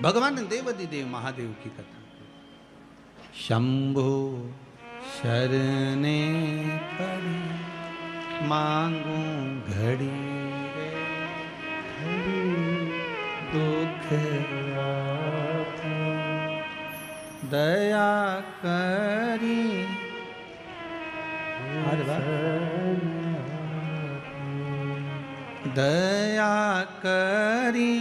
भगवान देवाधिदेव महादेव की कथा। शंभु शरणे पड़ी मांगू घड़ी रे घड़ी दुख दया करी। दया करी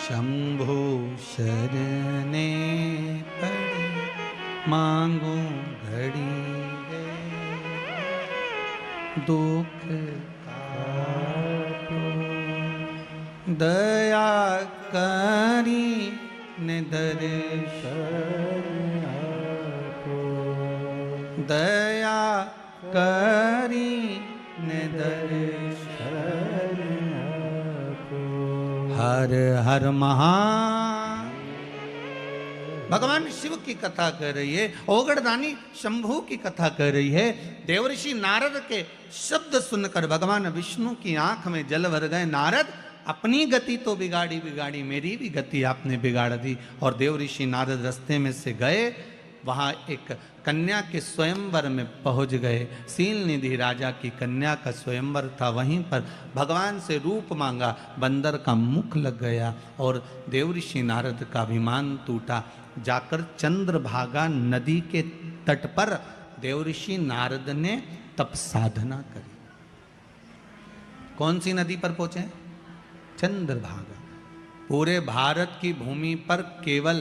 शंभु शरणे पड़े मांगू घड़ी है दुख दया करी ने दया करी ने हर हर महा। भगवान शिव की कथा कर रही है, ओगड़दानी शंभू की कथा कर रही है। देवर्षि नारद के शब्द सुनकर भगवान विष्णु की आंख में जल भर गए। नारद अपनी गति तो बिगाड़ी बिगाड़ी, मेरी भी गति आपने बिगाड़ दी। और देवर्षि नारद रास्ते में से गए, वहां एक कन्या के स्वयंवर में पहुंच गए। सील निधि राजा की कन्या का स्वयंवर था, वहीं पर भगवान से रूप मांगा, बंदर का मुख लग गया और देवर्षि नारद का अभिमान टूटा। जाकर चंद्रभागा नदी के तट पर देवर्षि नारद ने तप साधना करी। कौन सी नदी पर पहुंचे? चंद्रभागा। पूरे भारत की भूमि पर केवल,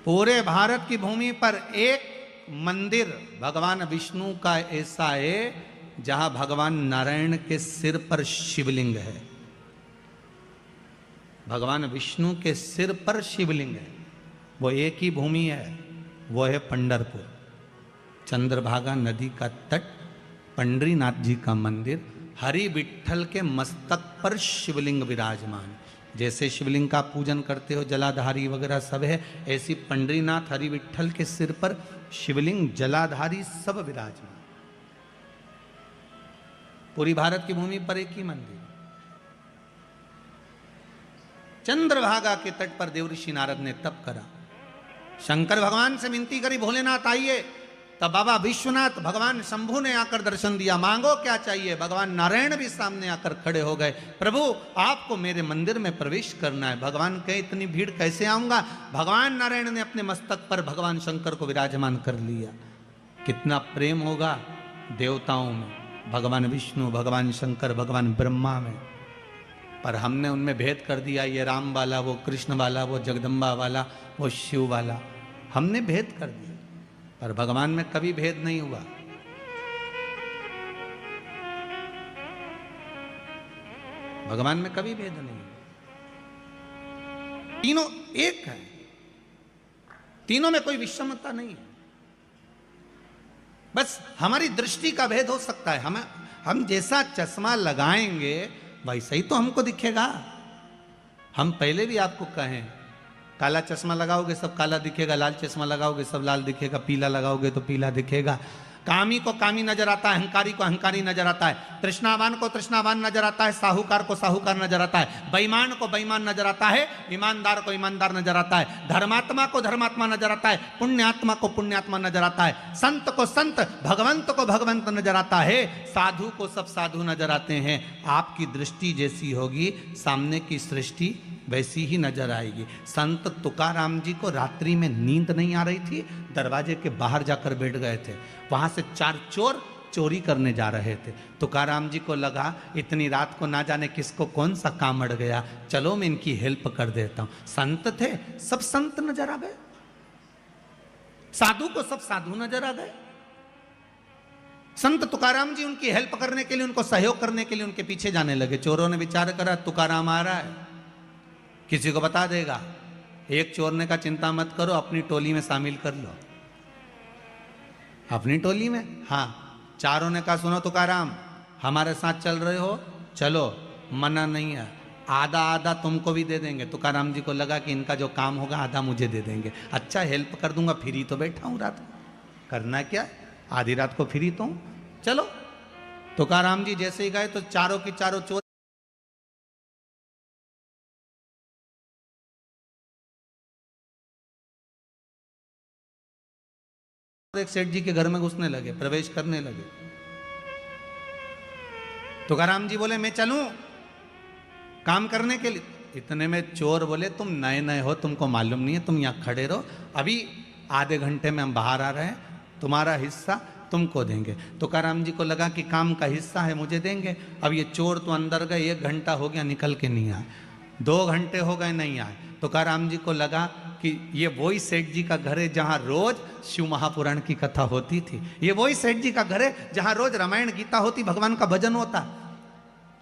पूरे भारत की भूमि पर एक मंदिर भगवान विष्णु का ऐसा है जहां भगवान नारायण के सिर पर शिवलिंग है। भगवान विष्णु के सिर पर शिवलिंग है, वो एक ही भूमि है, वो है पंढरपुर। चंद्रभागा नदी का तट, पंडरीनाथ जी का मंदिर, हरि विठ्ठल के मस्तक पर शिवलिंग विराजमान। जैसे शिवलिंग का पूजन करते हो, जलाधारी वगैरह सब है, ऐसी पंडरीनाथ हरि विठ्ठल के सिर पर शिवलिंग, जलाधारी सब विराजमान। पूरी भारत की भूमि पर एक ही मंदिर। चंद्रभागा के तट पर देवर्षि नारद ने तप करा। शंकर भगवान से विनती करी, भोलेनाथ आइए। तब बाबा विश्वनाथ, भगवान शंभु ने आकर दर्शन दिया, मांगो क्या चाहिए। भगवान नारायण भी सामने आकर खड़े हो गए, प्रभु आपको मेरे मंदिर में प्रवेश करना है। भगवान कहे इतनी भीड़ कैसे आऊंगा। भगवान नारायण ने अपने मस्तक पर भगवान शंकर को विराजमान कर लिया। कितना प्रेम होगा देवताओं में, भगवान विष्णु, भगवान शंकर, भगवान ब्रह्मा में। पर हमने उनमें भेद कर दिया, ये राम वाला, वो कृष्ण वाला, वो जगदम्बा वाला, वो शिव वाला, हमने भेद कर दिया। पर भगवान में कभी भेद नहीं हुआ। भगवान में कभी भेद नहीं, तीनों एक है, तीनों में कोई विषमता नहीं है। बस हमारी दृष्टि का भेद हो सकता है। हम जैसा चश्मा लगाएंगे वैसा ही तो हमको दिखेगा। हम पहले भी आपको कहें, काला चश्मा लगाओगे सब काला दिखेगा, लाल चश्मा लगाओगे सब लाल दिखेगा, पीला लगाओगे तो पीला दिखेगा। कामी को कामी नजर आता है, अहंकारी को अहंकारी नजर आता है, तृष्णावान को तृष्णावान नजर आता है, साहूकार को साहूकार नजर आता है, बेईमान को बेईमान नजर आता है, ईमानदार को ईमानदार नजर आता है, धर्मात्मा को धर्मात्मा नजर आता है, पुण्यात्मा को पुण्यात्मा नजर आता है, संत को संत, भगवंत को भगवंत नजर आता है, साधु को सब साधु नजर आते हैं। आपकी दृष्टि जैसी होगी, सामने की सृष्टि वैसी ही नजर आएगी। संत तुकाराम जी को रात्रि में नींद नहीं आ रही थी, दरवाजे के बाहर जाकर बैठ गए थे। वहां से 4 चोर चोरी करने जा रहे थे। तुकाराम जी को लगा इतनी रात को ना जाने किसको कौन सा काम अड़ गया, चलो मैं इनकी हेल्प कर देता हूं। संत थे, सब संत नजर आ गए, साधु को सब साधु नजर आ गए। संत तुकाराम जी उनकी हेल्प करने के लिए, उनको सहयोग करने के लिए उनके पीछे जाने लगे। चोरों ने विचार करा तुकाराम आ रहा है, किसी को बता देगा। एक चोर ने कहा चिंता मत करो, अपनी टोली में शामिल कर लो। अपनी टोली में, हाँ। चारों ने कहा सुनो तुकाराम, हमारे साथ चल रहे हो, चलो, मना नहीं है, आधा आधा तुमको भी दे देंगे। तुकाराम जी को लगा कि इनका जो काम होगा आधा मुझे दे देंगे, अच्छा हेल्प कर दूंगा, फ्री तो बैठा हूं रात को, करना क्या, आधी रात को फ्री तो हूं, चलो। तुकाराम जी जैसे ही गए तो चारों की चारों चोर एक सेठ जी के घर में घुसने लगे, प्रवेश करने लगे। तुकाराम जी बोले मैं चलूं काम करने के लिए। इतने में चोर बोले तुम नए नए हो, तुमको मालूम नहीं है, तुम यहाँ खड़े रहो, अभी आधे घंटे में हम बाहर आ रहे हैं, तुम्हारा हिस्सा तुमको देंगे। तुकाराम जी को लगा कि काम का हिस्सा है, मुझे देंगे। अब ये चोर तो अंदर गए, 1 घंटा हो गया निकल के नहीं आए, 2 घंटे हो गए नहीं आए। तुकाराम जी को लगा कि ये वही सेठ जी का घर है जहाँ रोज शिव महापुराण की कथा होती थी, ये वही सेठ जी का घर है जहाँ रोज रामायण गीता होती, भगवान का भजन होता।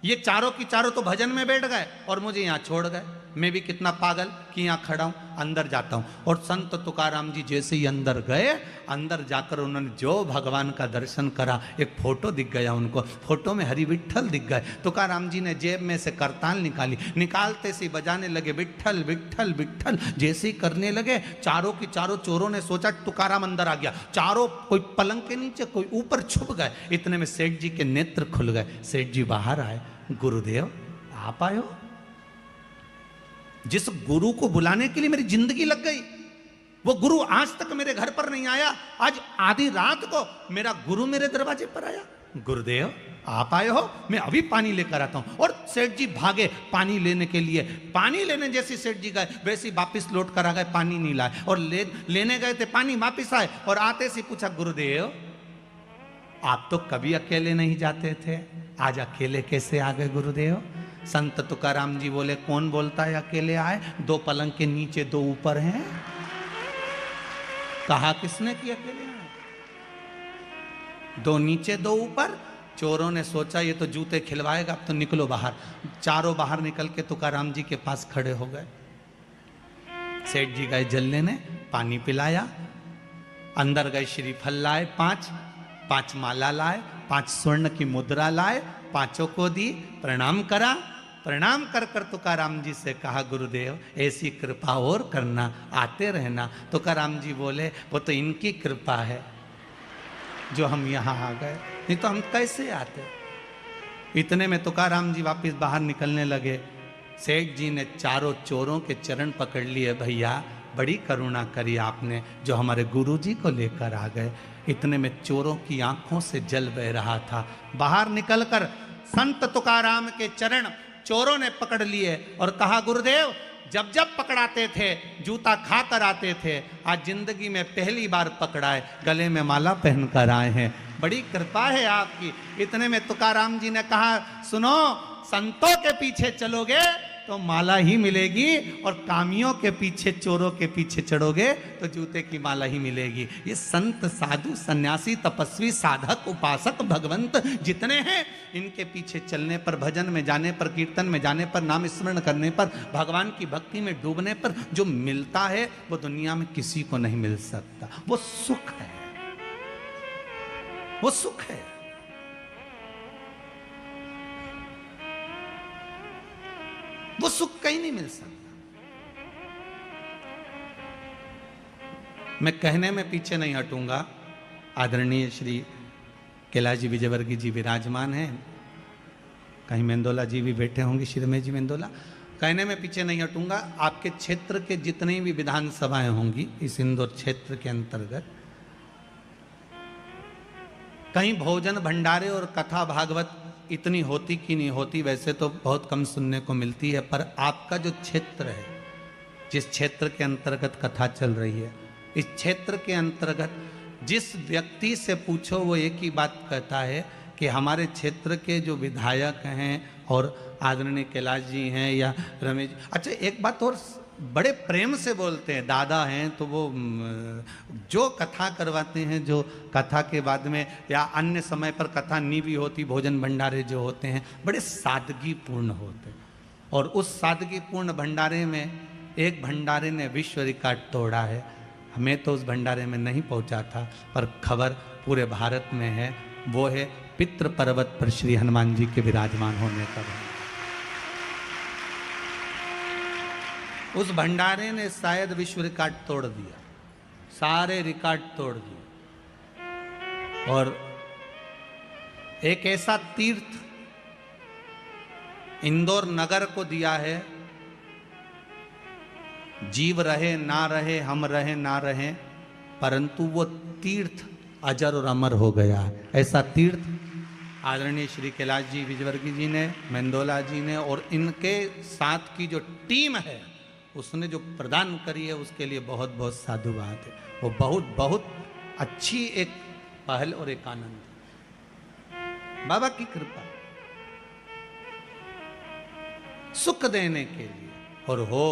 ये चारों की चारों तो भजन में बैठ गए और मुझे यहाँ छोड़ गए, मैं भी कितना पागल कि यहाँ खड़ा हूँ, अंदर जाता हूँ। और संत तुकाराम जी जैसे ही अंदर गए, अंदर जाकर उन्होंने जो भगवान का दर्शन करा, एक फोटो दिख गया उनको, फोटो में हरि विठ्ठल दिख गए। तुकाराम जी ने जेब में से करताल निकाली, निकालते से बजाने लगे विठ्ठल विठ्ठल विठ्ठल। जैसे ही करने लगे, चारों की चारों चोरों ने सोचा तुकाराम अंदर आ गया, चारों कोई पलंग के नीचे कोई ऊपर छुप गए। इतने में सेठ जी के नेत्र खुल गए, सेठ जी बाहर आए, गुरुदेव आप आए हो? जिस गुरु को बुलाने के लिए मेरी जिंदगी लग गई, वो गुरु आज तक मेरे घर पर नहीं आया, आज आधी रात को मेरा गुरु मेरे दरवाजे पर आया। गुरुदेव आप आए हो, मैं अभी पानी लेकर आता हूं। और सेठ जी भागे पानी लेने के लिए, पानी लेने जैसे सेठ जी गए वैसे वापिस लौट कर आ गए, पानी नहीं लाए। और लेने गए थे पानी, वापिस आए और आते से पूछा गुरुदेव आप तो कभी अकेले नहीं जाते थे, आज अकेले कैसे आ गए गुरुदेव? संत तुकाराम जी बोले कौन बोलता है अकेले आए, 2 पलंग के नीचे 2 ऊपर हैं, कहा किसने कि अकेले आए? 2 नीचे 2 ऊपर। चोरों ने सोचा ये तो जूते खिलवाएगा, अब तो निकलो बाहर। चारों बाहर निकल के तुकाराम जी के पास खड़े हो गए। सेठ जी गए जल लेने, पानी पिलाया, अंदर गए श्रीफल लाए 5 माला लाए, 5 स्वर्ण की मुद्रा लाए, 5 को दी, प्रणाम करा। प्रणाम कर कर तुकाराम जी से कहा गुरुदेव ऐसी कृपा और करना, आते रहना। तुकाराम जी बोले वो तो इनकी कृपा है जो हम यहाँ आ गए, नहीं तो हम कैसे आते। इतने में तुकाराम जी वापस बाहर निकलने लगे। सेठ जी ने चारों चोरों के चरण पकड़ लिए, भैया बड़ी करुणा करी आपने जो हमारे गुरुजी को लेकर आ गए। इतने में चोरों की आंखों से जल बह रहा था। बाहर निकलकर संत तुकाराम के चरण चोरों ने पकड़ लिए और कहा गुरुदेव जब जब पकड़ाते थे जूता खा कर आते थे, आज जिंदगी में पहली बार पकड़ाए, गले में माला पहनकर आए हैं, बड़ी कृपा है आपकी। इतने में तुकाराम जी ने कहा सुनो, संतों के पीछे चलोगे तो माला ही मिलेगी और कामियों के पीछे चोरों के पीछे चढ़ोगे तो जूते की माला ही मिलेगी। ये संत साधु सन्यासी तपस्वी साधक उपासक भगवंत जितने हैं, इनके पीछे चलने पर, भजन में जाने पर, कीर्तन में जाने पर, नाम स्मरण करने पर, भगवान की भक्ति में डूबने पर जो मिलता है वो दुनिया में किसी को नहीं मिल सकता। वो सुख है, वो सुख है। वो सुख कहीं नहीं मिल सकता। मैं कहने में पीछे नहीं हटूंगा। आदरणीय श्री कैलाश जी विजयवर्गीय जी विराजमान हैं, कहीं मेंदोला जी भी बैठे होंगे, श्रीमय जी मेंदोला। कहने में पीछे नहीं हटूंगा। आपके क्षेत्र के जितनी भी विधानसभाएं होंगी इस इंदौर क्षेत्र के अंतर्गत, कहीं भोजन भंडारे और कथा भागवत इतनी होती कि नहीं होती, वैसे तो बहुत कम सुनने को मिलती है, पर आपका जो क्षेत्र है, जिस क्षेत्र के अंतर्गत कथा चल रही है, इस क्षेत्र के अंतर्गत जिस व्यक्ति से पूछो वो एक ही बात कहता है कि हमारे क्षेत्र के जो विधायक हैं और आदरणीय कैलाश जी हैं या रमेश। अच्छा एक बात और बड़े प्रेम से बोलते हैं, दादा हैं तो वो जो कथा करवाते हैं, जो कथा के बाद में या अन्य समय पर कथा नहीं भी होती, भोजन भंडारे जो होते हैं बड़े सादगीपूर्ण होते हैं। और उस सादगीपूर्ण भंडारे में एक भंडारे ने विश्व रिकॉर्ड तोड़ा है। हमें तो उस भंडारे में नहीं पहुंचा था, पर खबर पूरे भारत में है। वो है पितृ पर्वत पर श्री हनुमान जी के विराजमान होने का। उस भंडारे ने शायद विश्व रिकॉर्ड तोड़ दिया, सारे रिकॉर्ड तोड़ दिए। और एक ऐसा तीर्थ इंदौर नगर को दिया है, जीव रहे ना रहे, हम रहे ना रहे, परंतु वो तीर्थ अजर और अमर हो गया। ऐसा तीर्थ आदरणीय श्री कैलाश जी विजयवर्गीय जी ने, मेंदोला जी ने और इनके साथ की जो टीम है उसने जो प्रदान करी है, उसके लिए बहुत बहुत साधुवाद है। वो बहुत बहुत अच्छी एक पहल और एक आनंद, बाबा की कृपा सुख देने के लिए। और हो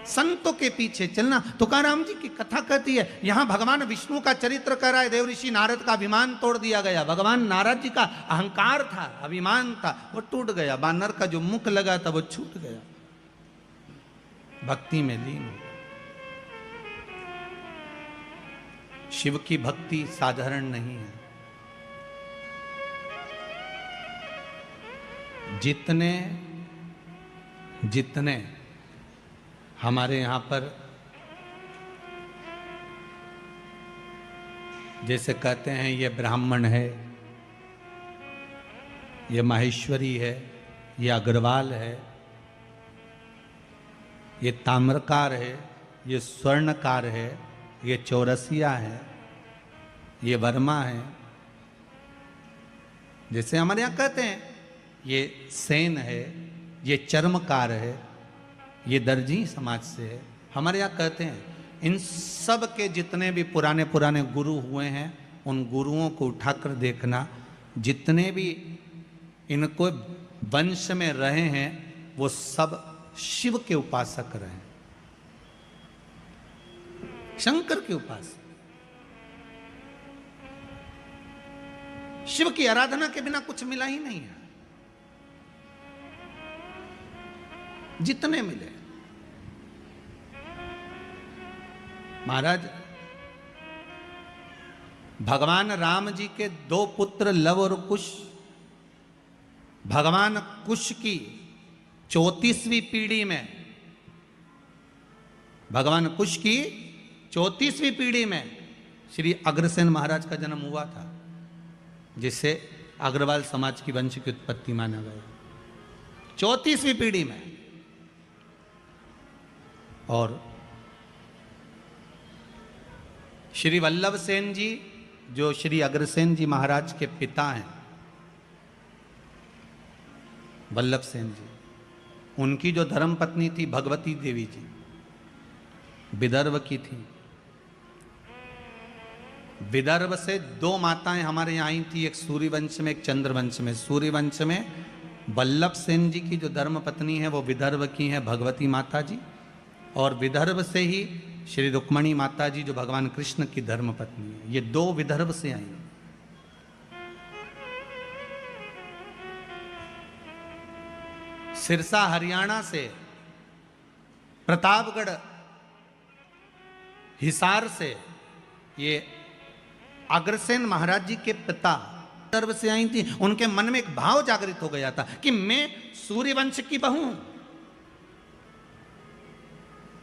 संतों के पीछे चलना। तुकाराम जी की कथा कहती है, यहां भगवान विष्णु का चरित्र कर रहा है, देवऋषि नारद का अभिमान तोड़ दिया गया। भगवान नारद जी का अहंकार था, अभिमान था, वो टूट गया। बानर का जो मुख लगा था वो छूट गया, भक्ति में लीन हो। शिव की भक्ति साधारण नहीं है। जितने जितने हमारे यहां पर जैसे कहते हैं ये ब्राह्मण है, ये माहेश्वरी है, ये अग्रवाल है, ये ताम्रकार है, ये स्वर्णकार है, ये चौरसिया है, ये वर्मा है, जैसे हमारे यहाँ कहते हैं ये सेन है, ये चर्मकार है, ये दर्जी समाज से है। हमारे यहाँ कहते हैं इन सब के जितने भी पुराने पुराने गुरु हुए हैं, उन गुरुओं को उठाकर देखना, जितने भी इनको वंश में रहे हैं वो सब शिव के उपासक रहे, शंकर के उपासक। शिव की आराधना के बिना कुछ मिला ही नहीं है। जितने मिले महाराज, भगवान राम जी के दो पुत्र लव और कुश, भगवान कुश की 34वीं पीढ़ी में, भगवान कुश की 34वीं पीढ़ी में श्री अग्रसेन महाराज का जन्म हुआ था, जिससे अग्रवाल समाज की वंश की उत्पत्ति माना गया। 34वीं पीढ़ी में। और श्री वल्लभ सेन जी जो श्री अग्रसेन जी महाराज के पिता हैं, वल्लभ सेन जी, उनकी जो धर्म पत्नी थी भगवती देवी जी, विदर्भ की थी। विदर्भ से दो माताएं हमारे यहाँ आई थी, एक सूर्यवंश में, एक चंद्रवंश में। सूर्यवंश में वल्लभ सेन जी की जो धर्म पत्नी है वो विदर्भ की है भगवती माता जी, और विदर्भ से ही श्री रुक्मणी माता जी जो भगवान कृष्ण की धर्म पत्नी है। ये दो विदर्भ से आई। सिरसा हरियाणा से, प्रतापगढ़ हिसार से ये अग्रसेन महाराज जी के पिता विदर्भ से आई थी। उनके मन में एक भाव जागृत हो गया था कि मैं सूर्यवंश की बहू हूं।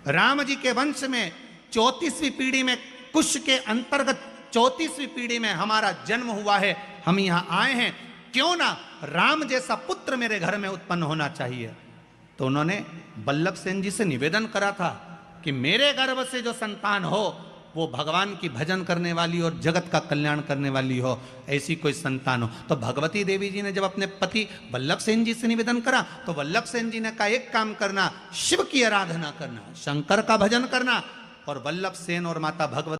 राम जी के वंश में 34वीं पीढ़ी में, कुश के अंतर्गत 34वीं पीढ़ी में हमारा जन्म हुआ है। हम यहां आए हैं, क्यों ना राम जैसा पुत्र मेरे घर में उत्पन्न होना चाहिए। तो उन्होंने वल्लभ सेन जी से निवेदन करा था कि मेरे गर्भ से जो संतान हो वो भगवान की भजन करने वाली और जगत का कल्याण करने वाली हो, ऐसी कोई संतान हो। तो भगवती देवी जी ने जब अपने पति वल्लभ सेन जी से निवेदन करा तो वल्लभ सेन जी ने कहा एक काम करना, शिव की आराधना करना, शंकर का भजन करना। और वल्लभ सेन और माता भगवती